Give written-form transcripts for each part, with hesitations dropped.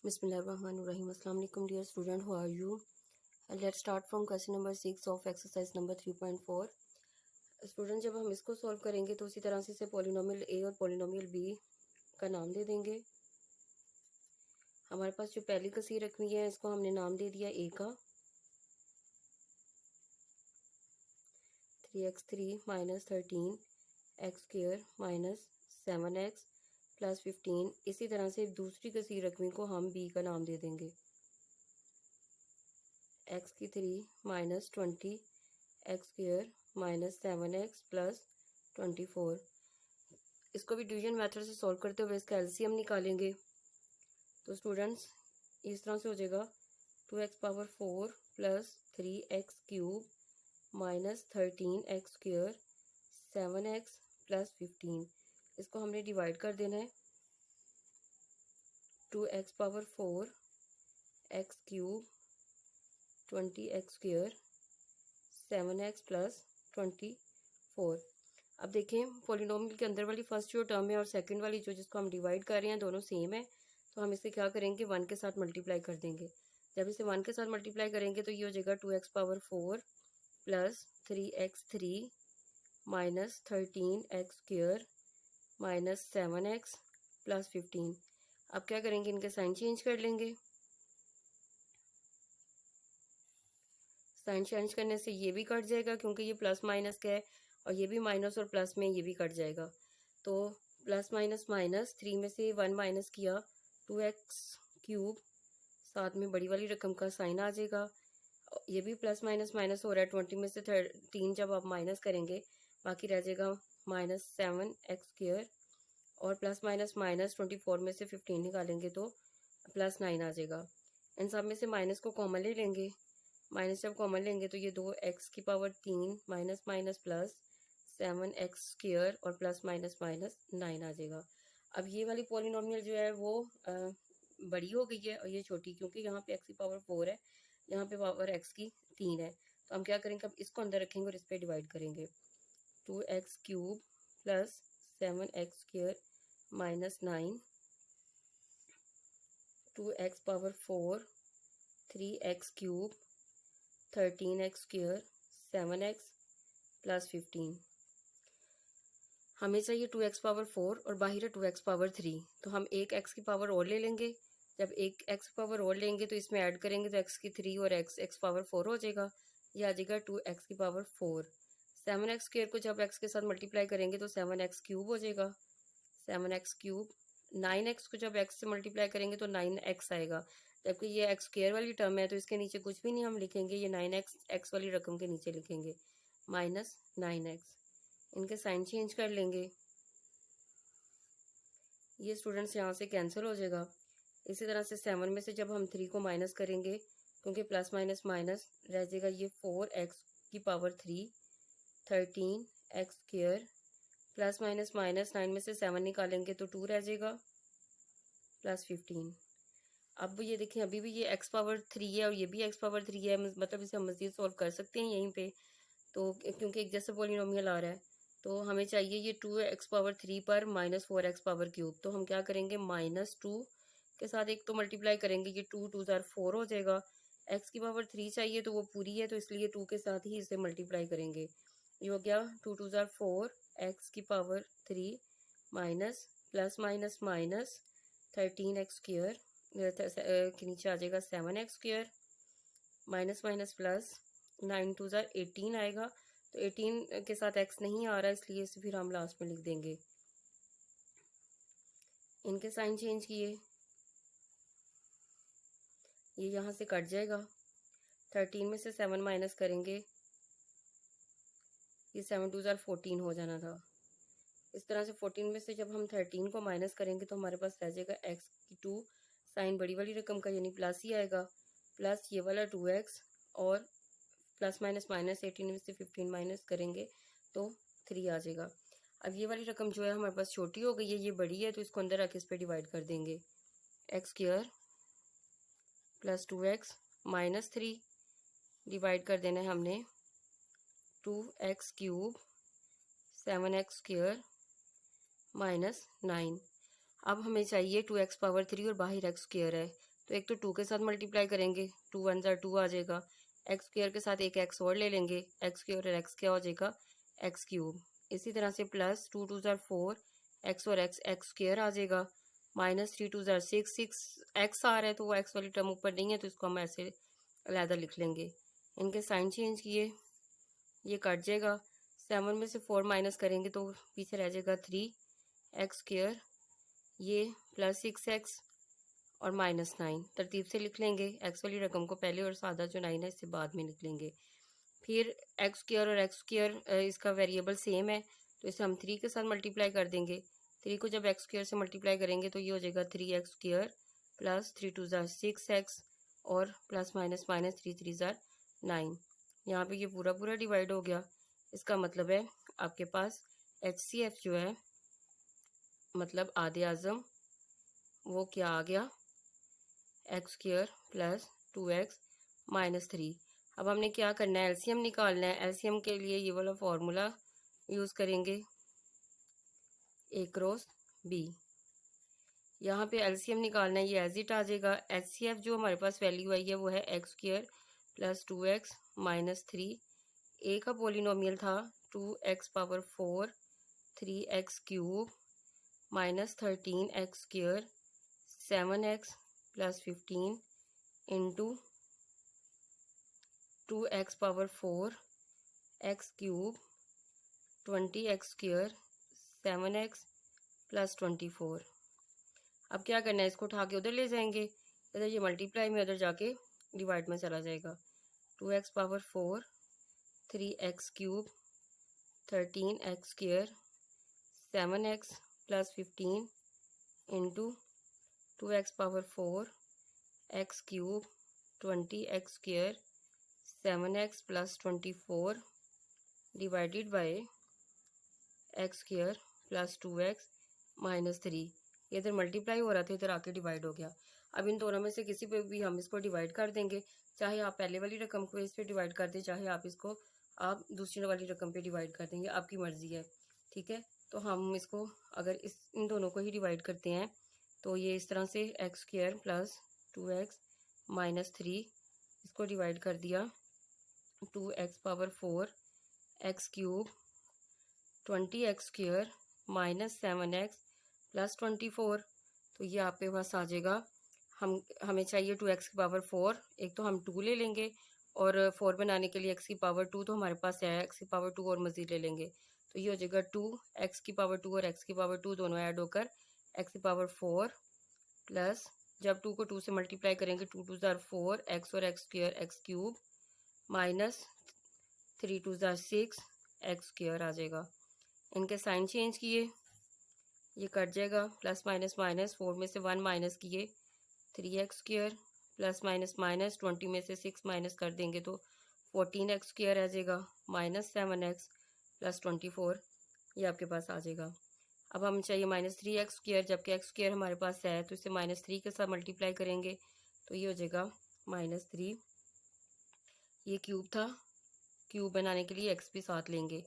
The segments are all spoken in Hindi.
Bismillahirrahmanirrahim. Assalamu alaikum dear student, how are you? Let's start from question number 6 of exercise number 3.4. Student जब हम इसको सॉल्व करेंगे तो उसी तरह से इसे पॉलिनोमियल ए और पॉलिनोमियल बी का नाम दे देंगे। हमारे पास जो पहली कसीर रकमी है इसको हमने नाम दे दिया ए का, 3x3 minus 13x² minus 7x plus 15। इसी तरह से दूसरी कसीर रकमी को हम बी का नाम दे देंगे, x3 minus 20x² minus 7x plus 24। इसको भी डिवीजन मेथड से सॉल्व करते हुए इसका एलसीएम निकालेंगे। तो स्टूडेंट्स इस तरह से हो जाएगा 2x⁴ plus 3x³ minus 13x² 7x plus 15। इसको हमने डिवाइड कर देना है, 2x⁴ x³ 20x² 7x plus 24। अब देखें पॉलिनोमियल के अंदर वाली फर्स्ट जो टर्म है और सेकंड वाली जो जिसको हम डिवाइड कर रहे हैं दोनों सेम है, तो हम इसे क्या करेंगे 1 के साथ मल्टीप्लाई कर देंगे। जब इसे 1 के साथ मल्टीप्लाई करेंगे तो ये हो जाएगा 2x⁴ plus 3x3 minus 13x² minus 7x plus 15। अब क्या करेंगे, इनके साइन चेंज कर लेंगे। साइन चेंज करने से ये भी कट जाएगा क्योंकि ये प्लस माइनस का है, और ये भी माइनस और प्लस में ये भी कट जाएगा। तो प्लस माइनस माइनस 3 में से 1 माइनस किया, 2x³ साथ में बड़ी वाली रकम का साइन आ जाएगा। ये भी प्लस माइनस माइनस हो रहा है, 20 में से 13 जब आप माइनस करेंगे बाकी रह जाएगा माइनस 7x², और प्लस माइनस माइनस 24 में से 15 निकालेंगे तो प्लस 9 आ जाएगा। इन सब में से माइनस को कॉमन ले लेंगे। माइनस जब कॉमन लेंगे तो ये 2x³ minus minus plus 7x² और प्लस माइनस माइनस 9 आ जाएगा। अब ये वाली पॉलिनोमियल जो है वो बड़ी हो गई है और ये छोटी, क्योंकि यहाँ पे x⁴ है, यहाँ पे पावर x की 3 है। तो हम क्या करेंगे, अब इसको अंदर रखेंगे और इस पर डिवाइड करेंगे। 2x³ plus 7x² minus 9, 2x⁴ 3x³ 13x² 7x plus 15। हमें चाहिए 2x⁴ और बाहर है 2x⁴। तो हम एक x की पावर और ले लेंगे। जब एक x की पावर और लेंगे तो इसमें ऐड करेंगे तो x3 और x⁴ हो जाएगा, ये आ जाएगा 2x⁴। 7x² को जब x के साथ मल्टीप्लाई करेंगे तो 7x³ हो जाएगा, 7x³। 9x को जब x से मल्टीप्लाई करेंगे तो 9x आएगा, जबकि ये x² वाली टर्म है तो इसके नीचे कुछ भी नहीं हम लिखेंगे, ये 9x x वाली रकम के नीचे लिखेंगे माइनस 9x। इनके साइन चेंज कर लेंगे, ये स्टूडेंट्स यहाँ से कैंसिल हो जाएगा। इसी तरह से 7 में से जब हम 3 को माइनस करेंगे, क्योंकि प्लस माइनस माइनस रह जाएगा, ये 4x⁴ 13x² plus minus minus 9 में से 7 निकालेंगे तो 2 रह जाएगा प्लस 15। अब ये देखें अभी भी ये x⁴ है और ये भी x⁴ है, मतलब इसे हम मज़ीद सॉल्व कर सकते हैं यहीं पे, तो क्योंकि एक जैसा पॉलिनोमियल आ रहा है। तो हमें चाहिए ये 2x⁴ पर माइनस 4x⁴। तो हम क्या करेंगे, -2 के साथ एक तो मल्टीप्लाई करेंगे, ये 2 2 ज़ार 4 हो जाएगा। x⁴ चाहिए तो वो पूरी है, तो इसलिए 2 के साथ ही इसे मल्टीप्लाई करेंगे। ये हो गया 2 2 ज़ार 4 x⁴ minus plus minus minus 13x² के नीचे आ जाएगा 7x² माइनस माइनस प्लस 9 2 ज़ार 18 आएगा। तो 18 के साथ x नहीं आ रहा, इसलिए इसे फिर हम लास्ट में लिख देंगे। इनके साइन चेंज किए, ये यहाँ से कट जाएगा। 13 में से 7 माइनस करेंगे, ये 7 2 ज़ार 14 हो जाना था। इस तरह से 14 में से जब हम 13 को माइनस करेंगे तो हमारे पास रह जाएगा x2 साइन बड़ी वाली रकम का यानी प्लस ही आएगा, प्लस ये वाला 2x और प्लस माइनस माइनस 18 में से 15 माइनस करेंगे तो 3 आ जाएगा। अब ये वाली रकम जो है हमारे पास छोटी हो गई है, ये बड़ी है, तो इसको अंदर रख के इस पर डिवाइड कर देंगे। x² plus 2x minus 3 divide कर देना है हमने 2x³ 7x² -9। अब हमें चाहिए 2x पावर 3 और बाहर x स्क्वायर है, तो एक तो 2 के साथ मल्टीप्लाई करेंगे, 2 1 ज़ा 2 आ जाएगा। x स्क्वायर के साथ एक x और ले लेंगे, x स्क्वायर और x क्या हो जाएगा, x क्यूब। इसी तरह से प्लस 2 2 ज़ा 4, x और x स्क्वायर आ जाएगा। माइनस 3 2 ज़ा 6, 6x आ रहा है तो वो x वाली टर्म ऊपर नहीं है तो इसको हम ऐसे अलहदा लिख लेंगे। इनके साइन चेंज किए, ये कट जाएगा। 7 में से 4 माइनस करेंगे तो पीछे रह जाएगा 3x स्क्वायर, ये प्लस 6x और माइनस 9। तरतीब से लिख लेंगे, x वाली रकम को पहले और सादा जो 9 है इससे बाद में लिख लेंगे। फिर x स्क्वायर और x स्क्वायर इसका वेरिएबल सेम है तो इसे हम 3 के साथ मल्टीप्लाई कर देंगे। 3 को जब x स्क्वायर से मल्टीप्लाई करेंगे तो ये हो जाएगा 3x स्क्वायर प्लस 3 2 ज़ा 6x और प्लस माइनस माइनस 3 3 ज़ा 9। यहाँ पे ये पूरा पूरा डिवाइड हो गया। इसका मतलब है आपके पास HCF जो है मतलब आधे आज़म वो क्या आ गया, x square plus 2x minus 3। अब हमने क्या करना है, एलसीएम निकालना है। एलसीएम के लिए ये वाला फॉर्मूला यूज़ करेंगे, a क्रॉस b। यहाँ पे एलसीएम निकालना है, ये एज इट आ जाएगा। एचसीएफ जो हमारे पास वैल्यू आई है वो है x square plus 2x minus 3। ए का पोलिनोमियल था 2x power 4 3x cube minus 13x square 7x plus 15 into 2x power 4 x cube 20x square 7x plus 24। अब क्या करना है, इसको उठा के उधर ले जाएंगे, इधर ये मल्टीप्लाई में उधर जाके डिवाइड में चला जाएगा। 2x power 4 3x cube 13x square 7x plus 15 into 2x power 4 x cube 20x square 7x plus 24 divided by x square plus 2x minus 3। ये इधर मल्टीप्लाई हो रहा था, इधर आके डिवाइड हो गया। अब इन दोनों में से किसी पे भी हम इसको डिवाइड कर देंगे, चाहे आप पहले वाली रकम को इस पे डिवाइड कर दें, चाहे आप इसको आप दूसरी वाली रकम पे डिवाइड कर देंगे, आपकी मर्जी है, ठीक है। तो हम इसको अगर इन दोनों को ही डिवाइड करते हैं तो ये इस तरह से x square plus 2x minus 3, इसको डिवाइड कर दिया 2x power 4 x cube 20x square minus 7x plus 24। तो ये आपके पास आ जाएगा। हमें चाहिए 2x की पावर 4, एक तो हम 2 ले लेंगे और 4 बनाने के लिए x की पावर 2 तो हमारे पास है, x की पावर 2 और मज़ीद ले लेंगे तो ये हो जाएगा 2 x की पावर 2 और x की पावर 2 दोनों ऐड होकर x की पावर 4 प्लस जब 2 को 2 से मल्टीप्लाई करेंगे 2 2 ज़ा 4 x और x square x cube minus 3 2 ज़ा 6 x स्क्वायर आ जाएगा। इनके साइन चेंज किए, ये कट जाएगा, प्लस माइनस माइनस 4 में से 1 माइनस किए 3x square plus minus minus 20 में से 6 माइनस कर देंगे तो 14x स्क्वायर आ जाएगा माइनस 7x प्लस 24, ये आपके पास आ जाएगा। अब हम चाहिए माइनस 3x स्क्वायर, जबकि x स्क्वायर हमारे पास है तो इसे माइनस 3 के साथ मल्टीप्लाई करेंगे तो ये हो जाएगा माइनस 3। ये क्यूब था, क्यूब बनाने के लिए x भी साथ लेंगे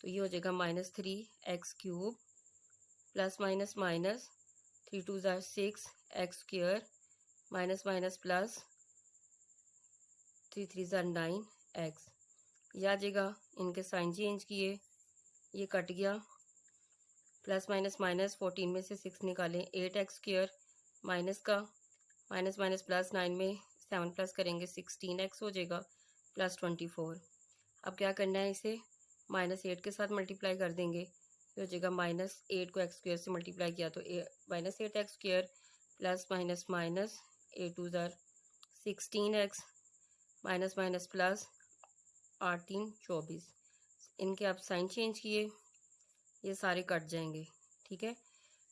तो ये हो जाएगा minus 3x cube plus minus minus 3 2 ज़ा 6 x square minus minus plus 3 3 ज़ा 9 x, ये आ जाएगा। इनके साइन चेंज किए, ये कट गया, प्लस माइनस माइनस 14 में से 6 निकालें 8x स्क्वायर माइनस का माइनस माइनस प्लस 9 में 7 प्लस करेंगे 16x हो जाएगा प्लस 24। अब क्या करना है, इसे माइनस 8 के साथ मल्टीप्लाई कर देंगे, ये हो जाएगा माइनस 8 को x स्क्वायर से मल्टीप्लाई किया तो minus 8x square plus minus minus 8 2 ज़ा 16x माइनस माइनस प्लस 18 24। इनके आप साइन चेंज किए, ये सारे कट जाएंगे, ठीक है।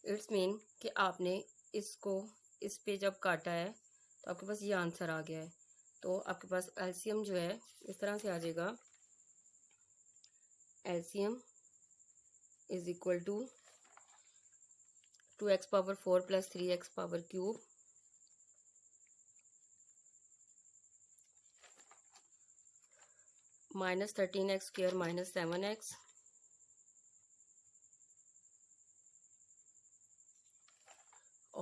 इट्स मीन कि आपने इसको इस पे जब काटा है तो आपके पास ये आंसर आ गया है। तो आपके पास एलसीएम जो है इस तरह से आ जाएगा, LCM is equal to 2x power 4 plus 3x power cube minus 13x square minus 7x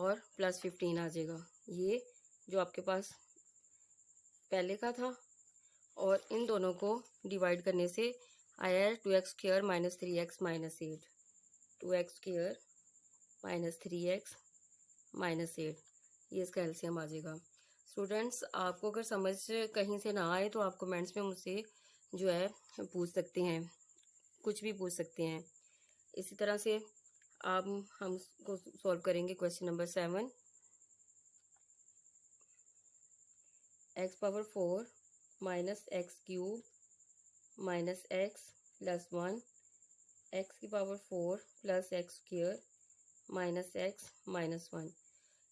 और प्लस 15 आ जाएगा, ये जो आपके पास पहले का था। और इन दोनों को डिवाइड करने से आया है 2x² minus 3x minus 8, 2x² minus 3x minus 8, ये इसका एलसीएम आ जाएगा। स्टूडेंट्स, आपको अगर समझ कहीं से ना आए तो आप कमेंट्स में मुझसे जो है पूछ सकते हैं, कुछ भी पूछ सकते हैं। इसी तरह से हम को सॉल्व करेंगे question number 7। x⁴ minus x³ minus x plus 1, x⁴ plus x² minus x minus 1।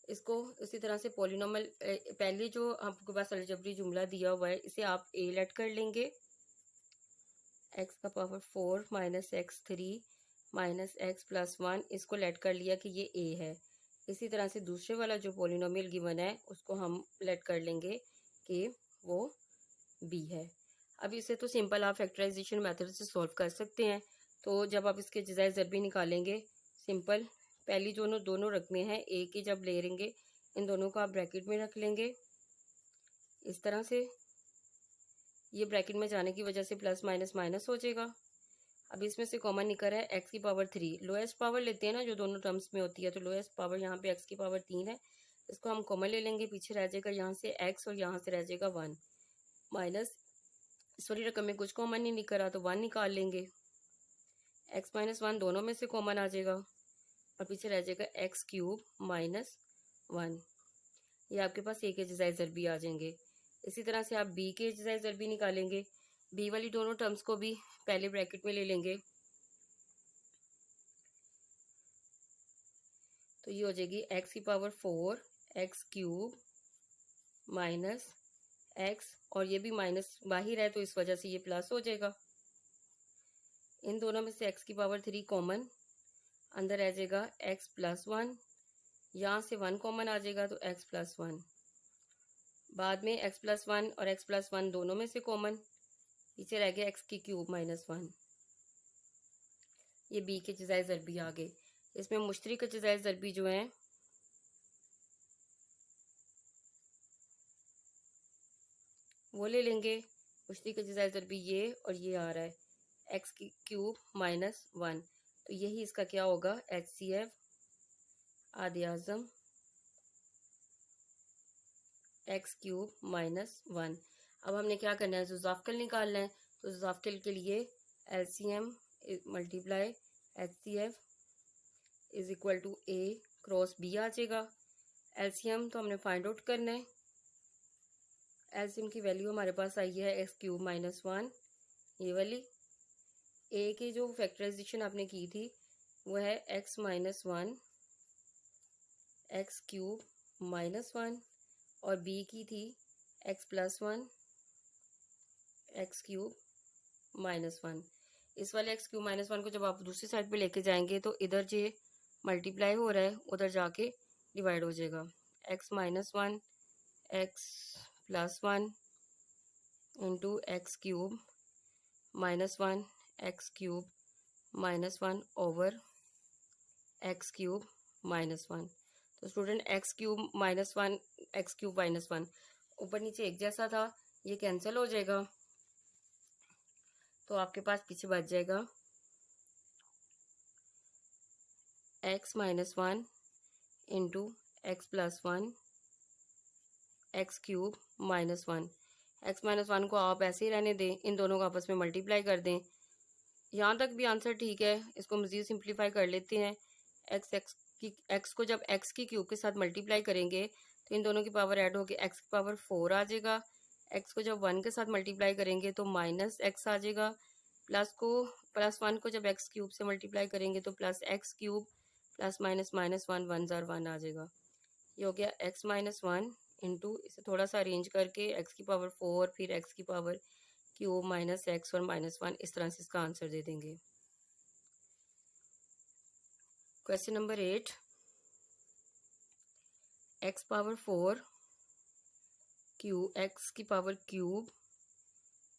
इसको इसी तरह से पॉलिनोमियल पहले जो आपके पास अलजेब्री जुमला दिया हुआ है इसे आप a लेट कर लेंगे, x⁴ minus x3 minus x plus 1, इसको लेट कर लिया कि ये a है। इसी तरह से दूसरे वाला जो पॉलिनोमियल गिवन है उसको हम लेट कर लेंगे कि वो b है। अब इसे तो सिंपल आप फैक्टराइजेशन मेथड से सॉल्व कर सकते हैं। तो जब आप इसके जज़ाए ज़रबी निकालेंगे, सिंपल पहली दोनों रकमें हैं a की जब ले लेंगे, इन दोनों को आप ब्रैकेट में रख लेंगे इस तरह से। ये ब्रैकेट में जाने की वजह से प्लस माइनस माइनस हो जाएगा। अब इसमें से कॉमन निकल है x⁴, लोएस्ट पावर लेते हैं ना जो दोनों टर्म्स में होती है, तो लोएस्ट पावर यहाँ पे x⁴ है, इसको हम कॉमन ले लेंगे, पीछे रह जाएगा यहाँ से x और यहाँ से रह जाएगा 1 माइनस इस वाली रकम में कुछ कॉमन नहीं निकल रहा तो 1 निकाल लेंगे, x माइनस 1 दोनों में से कॉमन आ जाएगा और पीछे रह जाएगा x³ माइनस 1। ये आपके पास a के जज़ाए ज़रबी आ जाएंगे। इसी तरह से आप b के जज़ाए ज़रबी निकालेंगे, b वाली दोनों टर्म्स को भी पहले ब्रैकेट में ले लेंगे, तो ये हो जाएगी x⁴ x³ माइनस x, और ये भी माइनस बाहर है तो इस वजह से ये प्लस हो जाएगा। इन दोनों में से x⁴ कॉमन, अंदर रह जाएगा x प्लस 1, यहाँ से 1 कॉमन आ जाएगा तो x प्लस 1, बाद में x प्लस 1 और x प्लस 1 दोनों में से कॉमन, पीछे रह गया x³ माइनस 1। ये b के जज़ाए ज़रबी आ गए। इसमें मुश्तरक जज़ाए ज़रबी जो हैं वो ले लेंगे। मुश्तरक जज़ाए ज़रबी ये और ये आ रहा है x³ माइनस 1, तो यही इसका क्या होगा HCF आदे आज़म x³ माइनस 1। अब हमने क्या करना है, ज़ुज़ाफ़िल निकालना है, तो ज़ुज़ाफ़िल के लिए LCM multiply HCF is equal to a cross b आ जाएगा। LCM तो हमने फाइंड आउट करना है, LCM की वैल्यू हमारे पास आई है x³ माइनस 1, ये वाली। a की जो फैक्टराइजेशन आपने की थी वो है x माइनस 1 x³ माइनस 1, और b की थी x प्लस 1 x³ माइनस 1। इस वाले x³ माइनस 1 को जब आप दूसरी साइड पे लेके जाएंगे तो इधर जो मल्टीप्लाई हो रहा है उधर जाके डिवाइड हो जाएगा, x minus 1 x plus 1 into x³ minus 1 x³ minus 1 over x³ minus 1। तो student x³ minus 1 x³ minus 1 ऊपर नीचे एक जैसा था, ये कैंसिल हो जाएगा, तो आपके पास पीछे बच जाएगा x minus 1 into x plus 1 x³ minus 1। x minus 1 को आप ऐसे ही रहने दें, इन दोनों को आपस में मल्टीप्लाई कर दें। यहाँ तक भी आंसर ठीक है, इसको मज़ीद सिंप्लीफाई कर लेते हैं। x को जब x की क्यूब के साथ मल्टीप्लाई करेंगे तो इन दोनों की पावर ऐड होकर x⁴ आ जाएगा। x को जब 1 के साथ मल्टीप्लाई करेंगे तो माइनस x आ जाएगा, प्लस 1 को जब x³ से मल्टीप्लाई करेंगे तो plus x³ plus minus minus 1 1 ज़ार 1 आ जाएगा। ये हो गया x माइनस 1 इंटू, इसे थोड़ा सा अरेंज करके x⁴ फिर x³ माइनस x और माइनस 1, इस तरह से इसका आंसर दे देंगे। Question number 8, x⁴ x³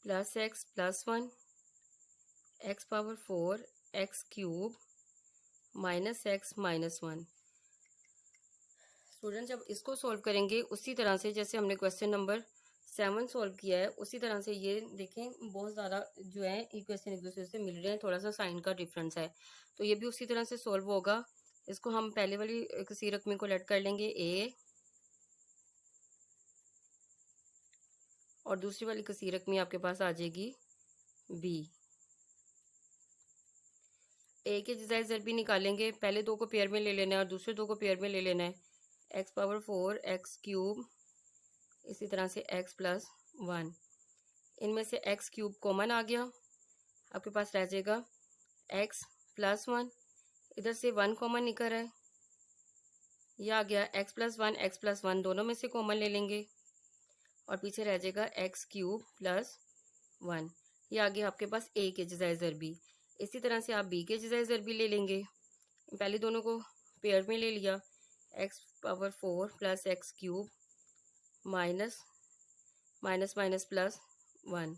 plus x plus 1 x⁴ x³ minus x minus 1। Student जब इसको सॉल्व करेंगे उसी तरह से जैसे हमने क्वेश्चन नंबर 7 सॉल्व किया है, उसी तरह से ये देखें बहुत ज़्यादा जो है इक्वेशन एक दूसरे से मिल रहे हैं, थोड़ा सा साइन का डिफरेंस है, तो ये भी उसी तरह से सॉल्व होगा। इसको हम पहले वाली किसी रकम को लेट कर लेंगे ए, और दूसरी वाली किसी रकम आपके पास आ जाएगी बी। ए के जजाय ज़रबी निकालेंगे, पहले दो को पेयर में ले लेना है और दूसरे दो को पेयर में ले लेना है। एक्स पावर 4 एक्स क्यूब, इसी तरह से एक्स प्लस 1, इनमें से एक्स क्यूब कॉमन आ गया, आपके पास रह जाएगा एक्स प्लस 1, इधर से 1 कॉमन निकल रहा है, ये आ गया एक्स प्लस 1 दोनों में से कॉमन ले लेंगे और पीछे रह जाएगा एक्स क्यूब प्लस 1, ये आ गया आपके पास ए के जजाय ज़रबी। इसी तरह से आप बी के जजाय ज़रबी ले लेंगे, पहले दोनों को पेयर में ले लिया, x power 4 plus x cube minus minus minus plus 1,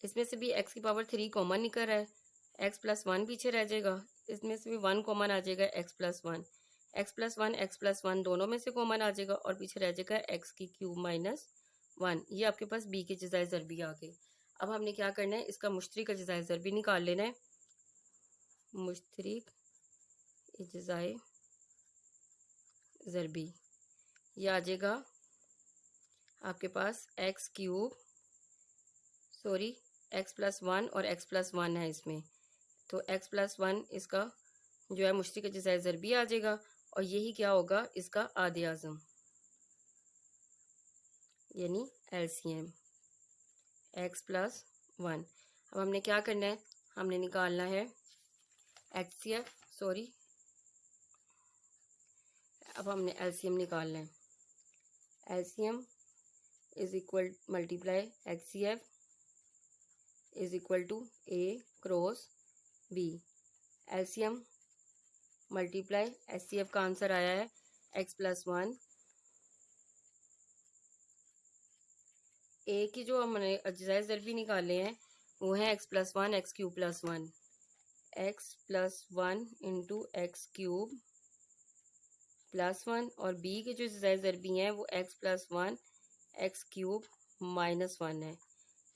इसमें से भी एक्स की पावर 3 कॉमन निकल रहा है, एक्स प्लस 1 पीछे रह जाएगा, इसमें से भी 1 कॉमन आ जाएगा, एक्स प्लस 1, एक्स प्लस 1 दोनों में से कॉमन आ जाएगा और पीछे रह जाएगा एक्स की क्यूब माइनस 1। ये आपके पास बी के जजाय ज़रबी आ गए। अब हमने क्या करना है, इसका मुश्तरिक जजाय ज़रबी निकाल लेना है। मुश्तरिक जजाय ज़रबी ये आ जाएगा आपके पास X cube, sorry X plus 1 और एक्स प्लस 1 है इसमें, तो एक्स प्लस 1 इसका जो है मुश्तरिक जजाय ज़रबी आ जाएगा और यही क्या होगा इसका आधे आज़म यानी एलसीएम एक्स प्लस 1। अब हमने क्या करना है, हमने निकालना है एचसीएफ, सॉरी अब हमने एलसीएम निकालना है। LCM is equal multiply HCF is equal to A cross B. LCM multiply HCF का आंसर आया है एक्स प्लस 1। ए की जो हमने अज्जाए ज़रबी निकाले हैं वो है x plus 1 x cube plus 1, x plus 1 into x cube plus 1, और बी के जो अज्जाए ज़रबी हैं वो x plus 1 x cube minus 1 है।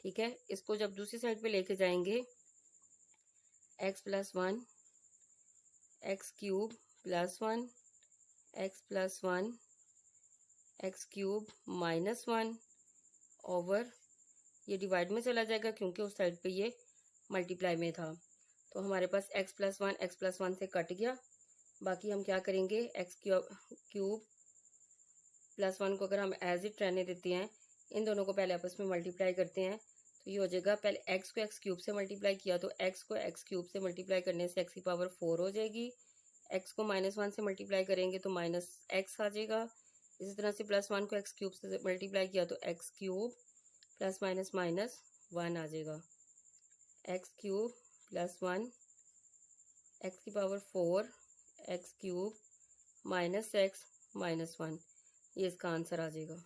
ठीक है, इसको जब दूसरी साइड पे लेके जाएंगे x plus 1 x cube plus 1 x plus 1 x cube minus 1 over, ये डिवाइड में चला जाएगा क्योंकि उस साइड पे ये मल्टीप्लाई में था, तो हमारे पास एक्स प्लस 1 से कट गया। बाकी हम क्या करेंगे, एक्स क्यूब प्लस 1 को अगर हम एज इट रहने देते हैं, इन दोनों को पहले आपस में मल्टीप्लाई करते हैं तो ये हो जाएगा, पहले एक्स को एक्स क्यूब से मल्टीप्लाई किया तो एक्स को एक्स क्यूब से मल्टीप्लाई करने से एक्स की पावर 4 हो जाएगी, एक्स को -1 से मल्टीप्लाई करेंगे तो माइनस एक्स आ जाएगा। इसी तरह से प्लस 1 को एक्स क्यूब से मल्टीप्लाई किया तो x cube plus minus minus 1 आ जाएगा, एक्स क्यूब प्लस 1 एक्स की power 4 x cube minus x minus 1, ये इसका आंसर आ जाएगा।